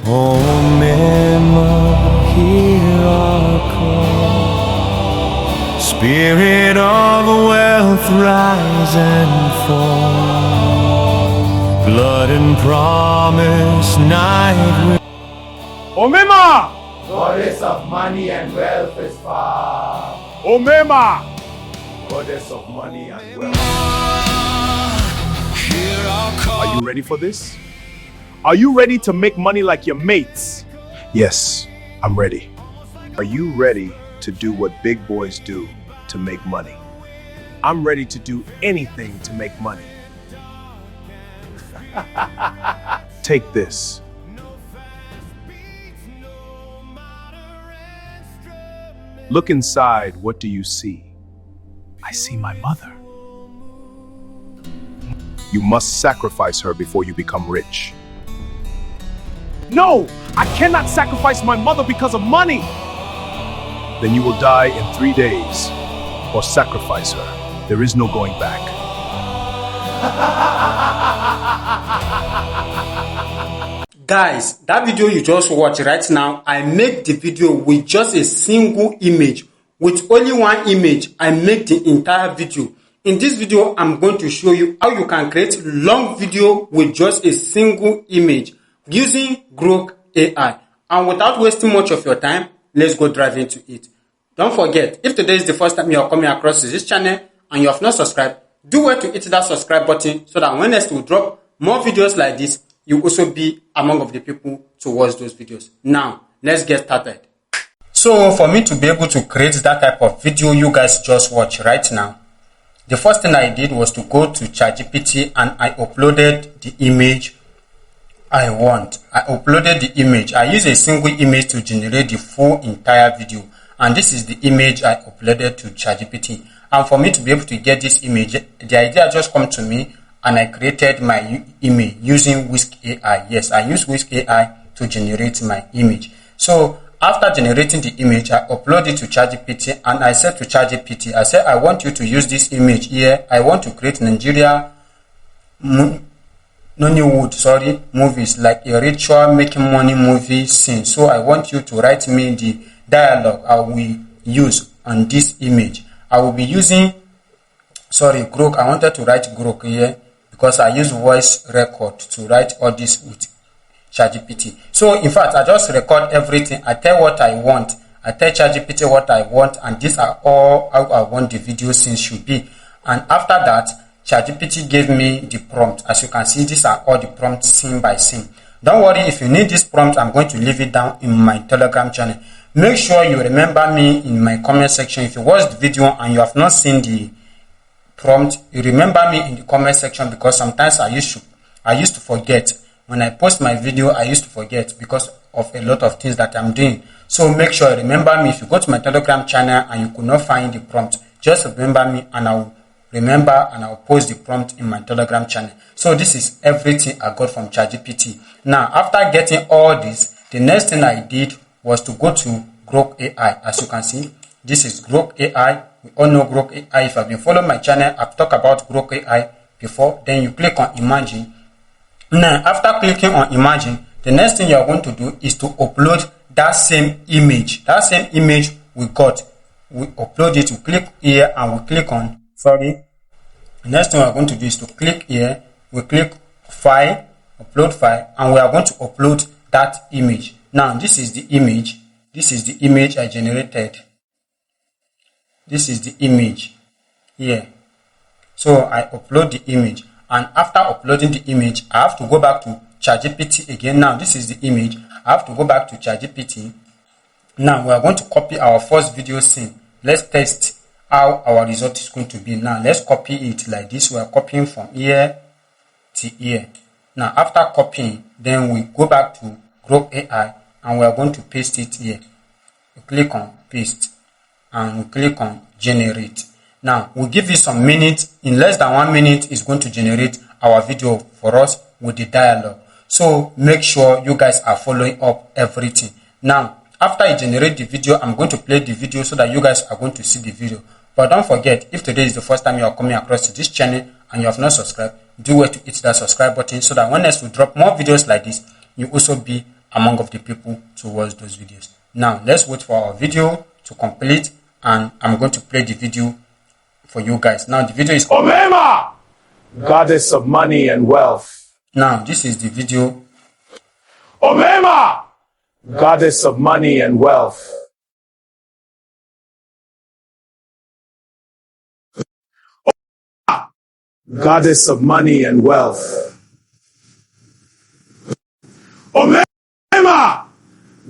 Oh, Mema, hear our call. Spirit of wealth, rise and fall. Blood and promise, night. Omema! Goddess of money and wealth is far. Omema! Goddess of money and wealth. Are you ready for this? Are you ready to make money like your mates? Yes, I'm ready. Are you ready to do what big boys do to make money? I'm ready to do anything to make money. Take this. Look inside, what do you see? I see my mother. You must sacrifice her before you become rich. No! I cannot sacrifice my mother because of money! Then you will die in 3 days, or sacrifice her. There is no going back. Guys, that video you just watched right now, I make the video with just a single image. With only one image, I make the entire video. In this video, I'm going to show you how you can create long video with just a single image using Grok AI. And without wasting much of your time, let's go dive into it. Don't forget, if today is the first time you are coming across this channel and you have not subscribed, do well to hit that subscribe button so that when next we drop more videos like this, you also be among of the people to watch those videos. Now, let's get started. So for me to be able to create that type of video you guys just watch right now, the first thing I did was to go to ChatGPT and I uploaded the image I want. I uploaded the image. I use a single image to generate the full entire video. And this is the image I uploaded to ChatGPT. And for me to be able to get this image, the idea just come to me and I created my image using Whisk AI. Yes, I use Whisk AI to generate my image. So after generating the image, I upload it to ChatGPT and I said to ChatGPT, I said, I want you to use this image here. I want to create Nigeria Nollywood, movies, like a ritual making money movie scene. So I want you to write me the dialogue I will use on this image. I will be using, Grok. I wanted to write Grok here because I use voice record to write all this with ChatGPT. So in fact, I just record everything. I tell what I want. I tell ChatGPT what I want, and these are all how I want the video scene should be. And after that, ChatGPT gave me the prompt. As you can see, these are all the prompts scene by scene. Don't worry, if you need this prompt, I'm going to leave it down in my Telegram channel. Make sure you remember me in my comment section. If you watched the video and you have not seen the prompt, you remember me in the comment section, because sometimes I used to forget. When I post my video, I used to forget because of a lot of things that I'm doing. So make sure you remember me. If you go to my Telegram channel and you could not find the prompt, just remember me and I'll remember and I'll post the prompt in my Telegram channel. So this is everything I got from ChatGPT. Now, after getting all this, the next thing I did was to go to Grok AI. As you can see, this is Grok AI. We all know Grok AI. If you've been following my channel, I've talked about Grok AI before. Then you click on Imagine. Now, after clicking on Imagine, the next thing you are going to do is to upload that same image. That same image we got. We upload it. We click here and we click on, the next thing we are going to do is to click here. We click File, Upload File, and we are going to upload that image. Now, this is the image. This is the image I generated. This is the image here. So I upload the image. And after uploading the image, I have to go back to ChatGPT again. Now, this is the image. I have to go back to ChatGPT. Now, we are going to copy our first video scene. Let's test how our result is going to be. Now, let's copy it like this. We are copying from here to here. Now, after copying, then we go back to Grok AI and we are going to paste it here. We click on Paste and we click on Generate. Now, we'll give it some minutes. In less than 1 minute, it's going to generate our video for us with the dialogue. So make sure you guys are following up everything. Now, after I generate the video, I'm going to play the video so that you guys are going to see the video. But don't forget, if today is the first time you are coming across to this channel and you have not subscribed, do well to hit that subscribe button so that when next we drop more videos like this, you also be among of the people to watch those videos. Now let's wait for our video to complete, and I'm going to play the video for you guys. Now the video is Omema, goddess of money and wealth. Now this is the video. Omema, goddess of money and wealth. Goddess of money and wealth. Omema,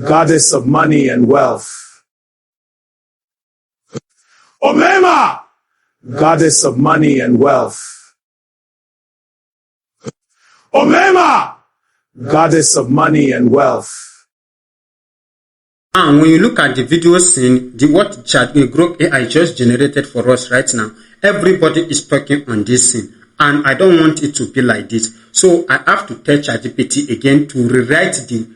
goddess of money and wealth. Omema, goddess of money and wealth. Omema, goddess of money and wealth. And when you look at the video scene, what Grok AI just generated for us right now, everybody is talking on this scene. And I don't want it to be like this. So I have to tell ChatGPT again to rewrite the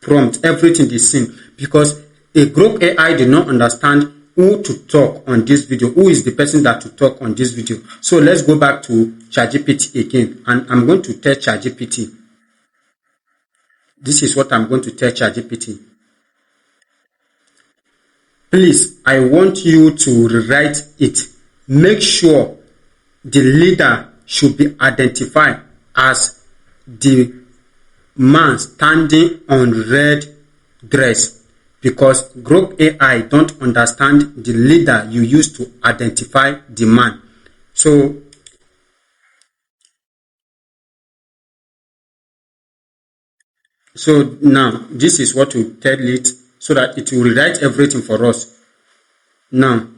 prompt, everything the scene. Because a Grok AI did not understand who to talk on this video, who is the person that to talk on this video. So let's go back to ChatGPT again. And I'm going to tell ChatGPT. This is what I'm going to tell ChatGPT. Please, I want you to rewrite it. Make sure the leader should be identified as the man standing on red dress, because Grok AI don't understand the leader you use to identify the man. So now this is what to tell it, so that it will rewrite everything for us. Now,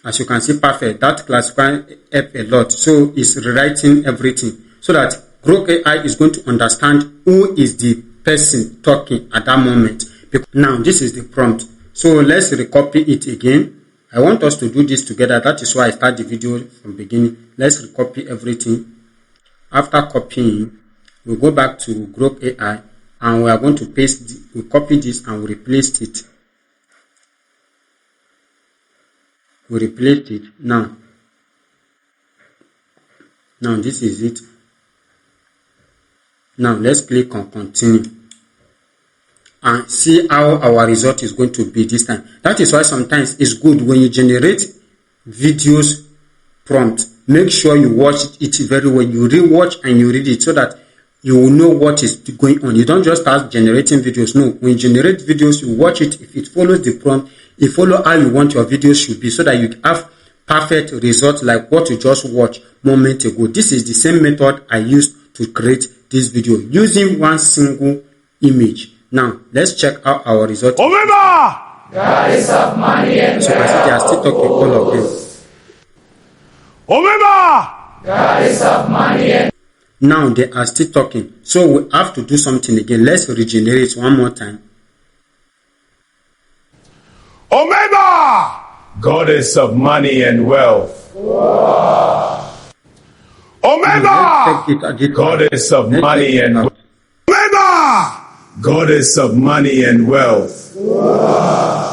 as you can see, perfect. That classifier help a lot. So it's rewriting everything, so that Grok AI is going to understand who is the person talking at that moment. Now, this is the prompt. So let's recopy it again. I want us to do this together. That is why I start the video from beginning. Let's recopy everything. After copying, we'll go back to Grok AI, and we are going to paste, we copy this and we replace it. We replaced it. Now this is it. Now let's click on continue and see how our result is going to be this time. That is why sometimes it's good when you generate videos prompt, make sure you watch it very well. You rewatch and you read it, so that you will know what is going on. You don't just start generating videos. No, when you generate videos, you watch it. If it follows the prompt, it follow how you want your videos should be, so that you have perfect results like what you just watched moment ago. This is the same method I used to create this video, using one single image. Now let's check out our result. Omema, goddess of money and So you can see they are still talking, all of them. Omema, goddess of money and Now they are still talking. So we have to do something again. Let's regenerate one more time. Omema, goddess of money and wealth. Omema, goddess of money and wealth. Omema, goddess of money and wealth.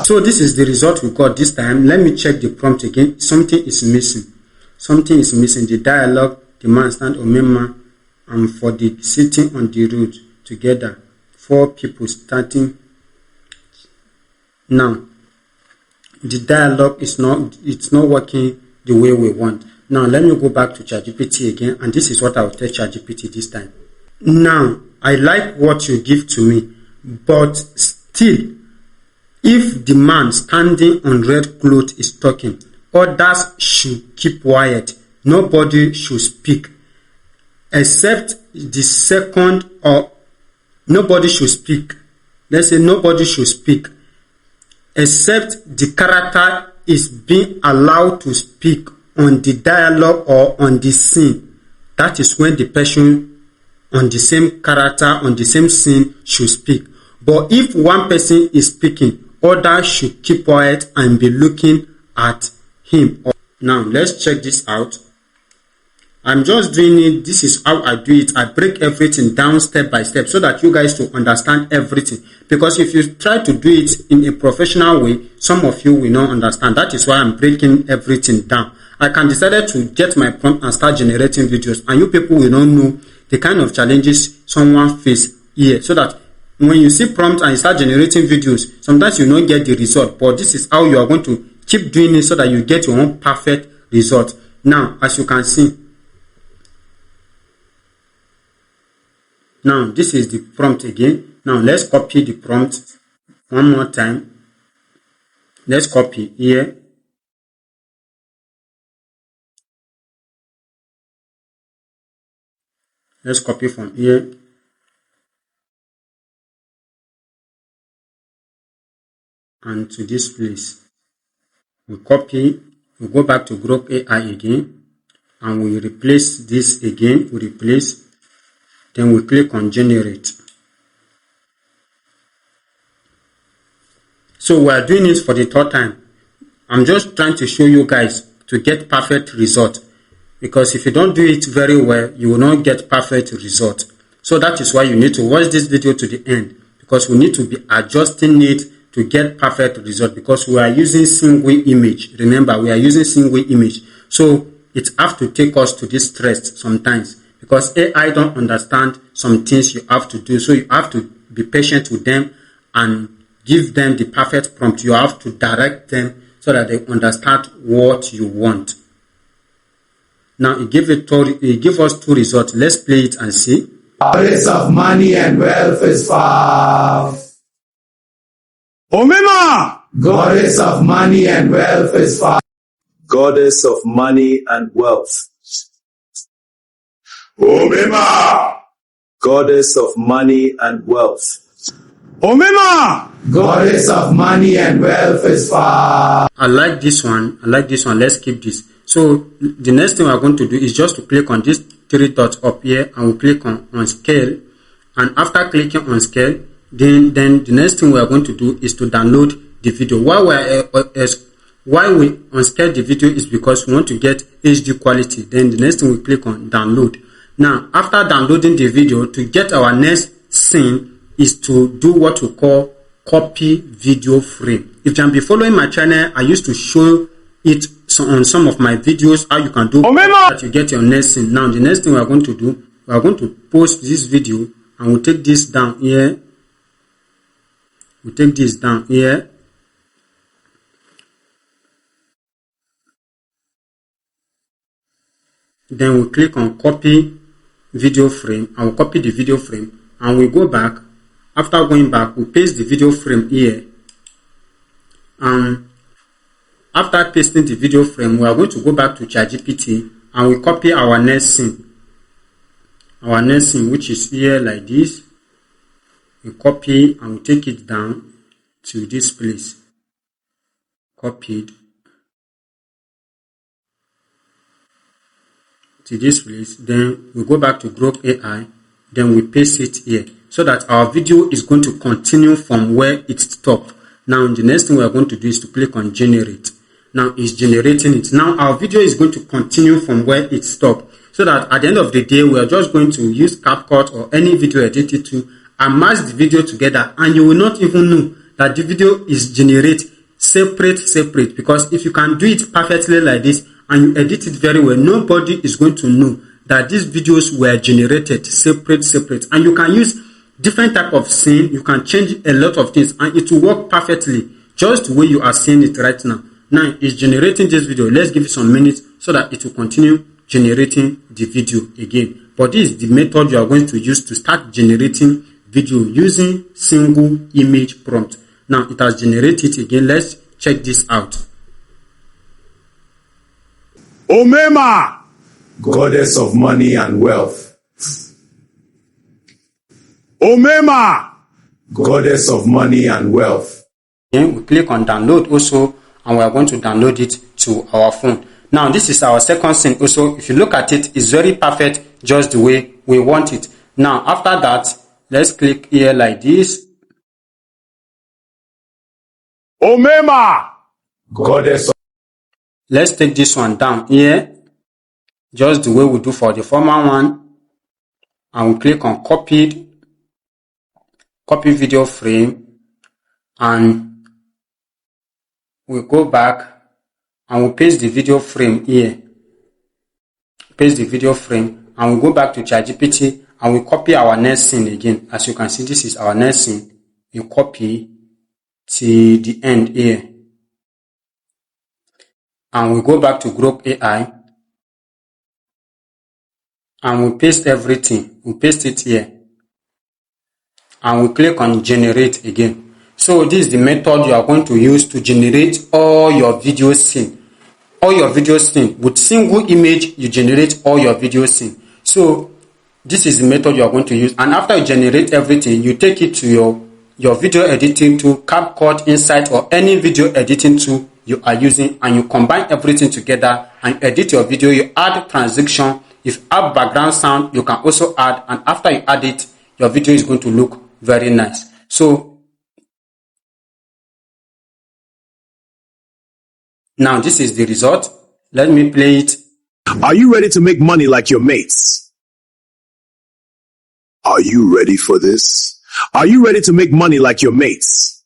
So this is the result we got this time. Let me check the prompt again. Something is missing. Something is missing. The dialogue, the man stand Omema, and for the sitting on the road together. 4 people starting. Now the dialogue is not working the way we want. Now let me go back to ChatGPT again, and this is what I will tell ChatGPT this time. Now I like what you give to me, but still, if the man standing on red cloth is talking, others should keep quiet. Nobody should speak, except the second, or nobody should speak. Let's say nobody should speak, except the character is being allowed to speak on the dialogue or on the scene. That is when the person on the same character, on the same scene should speak. But if one person is speaking, others should keep quiet and be looking at him. Now let's check this out. I'm just doing it. This is how I do it. I break everything down step by step, so that you guys to understand everything. Because if you try to do it in a professional way, some of you will not understand. That is why I'm breaking everything down. I can decide to get my prompt and start generating videos, and you people will not know the kind of challenges someone face here, so that when you see prompt and you start generating videos, sometimes you don't get the result, but this is how you are going to keep doing it so that you get your own perfect result. Now, as you can see, now this is the prompt again. Now let's copy the prompt one more time. Let's copy here. Let's copy from here. And to this place. We copy, we go back to Grok AI again, and we replace this again. We replace, then we click on generate. So we are doing this for the third time. I'm just trying to show you guys to get perfect result, because if you don't do it very well, you will not get perfect result. So that is why you need to watch this video to the end, because we need to be adjusting it to get perfect result, because we are using single image. Remember, we are using single image, so it have to take us to this stress sometimes, because AI don't understand some things you have to do. So you have to be patient with them and give them the perfect prompt. You have to direct them so that they understand what you want. Now it give us two results. Let's play it and see. Goddess of money and wealth is far. Omema! Goddess of money and wealth is far. Goddess of money and wealth. Omema! Goddess of money and wealth. Omema! Goddess of money and wealth is far. I like this one. Let's keep this. So the next thing we're going to do is just to click on this three dots up here, and we'll click on scale. And after clicking on scale, then the next thing we are going to do is to download the video. Why we unscale the video is because we want to get HD quality. Then the next thing we click on download. Now after downloading the video, to get our next scene is to do what we call copy video frame. If you can be following my channel, I used to show it on some of my videos how you can do that you get your next scene. Now the next thing we are going to do, we are going to post this video, and we'll take this down here. We take this down here. Then we click on copy video frame, and we'll copy the video frame, and we go back. After going back, we paste the video frame here. And after pasting the video frame, we are going to go back to ChatGPT, and we copy our next scene. Our next scene, which is here like this. We copy and we take it down to this place. Copied to this place. Then we go back to Grok AI. Then we paste it here, so that our video is going to continue from where it stopped. Now the next thing we are going to do is to click on generate. Now it's generating it. Now our video is going to continue from where it stopped, so that at the end of the day, we are just going to use CapCut or any video editing tool and match the video together, and you will not even know that the video is generated separate, because if you can do it perfectly like this and you edit it very well, nobody is going to know that these videos were generated separate. And you can use different type of scene. You can change a lot of things, and it will work perfectly just the way you are seeing it right now. Now it's generating this video. Let's give it some minutes so that it will continue generating the video again. But this is the method you are going to use to start generating video using single image prompt. Now it has generated it again. Let's check this out. Omema! Goddess of money and wealth. Omema! Goddess of money and wealth. Then we click on download also, and we are going to download it to our phone. Now this is our second scene also. If you look at it, it's very perfect, just the way we want it. Now after that, let's click here like this. Omema! Goddess of... Let's take this one down here, just the way we do for the former one, and we click on copy video frame, and we go back and we paste the video frame here. Paste the video frame, and we go back to ChatGPT, and we copy our next scene again. As you can see, this is our next scene. You copy till the end here, and we go back to Grok AI, and we paste everything. We paste it here, and we click on generate again. So this is the method you are going to use to generate all your video scene. All your video scene with single image, you generate all your video scene. So this is the method you are going to use, and after you generate everything, you take it to your video editing tool, CapCut, Insight, or any video editing tool you are using, and you combine everything together and edit your video. You add transition. If you add background sound, you can also add, and after you add it, your video is going to look very nice. So now this is the result. Let me play it. Are you ready to make money like your mates? Are you ready for this? Are you ready to make money like your mates?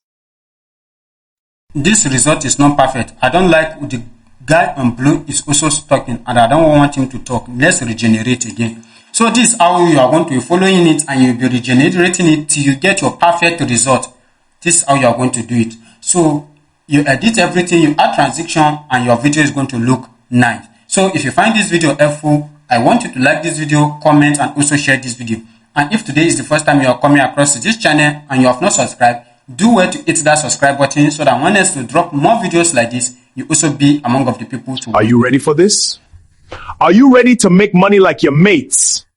This result is not perfect. I don't like the guy on blue is also talking, and I don't want him to talk. Let's regenerate again. So this is how you are going to be following it, and you'll be regenerating it till you get your perfect result. This is how you are going to do it. So you edit everything, you add transition, and your video is going to look nice. So if you find this video helpful, I want you to like this video, comment, and also share this video. And if today is the first time you are coming across to this channel and you have not subscribed, do well to hit that subscribe button so that when else to drop more videos like this, you also be among of the people to. Are you ready for this? Are you ready to make money like your mates?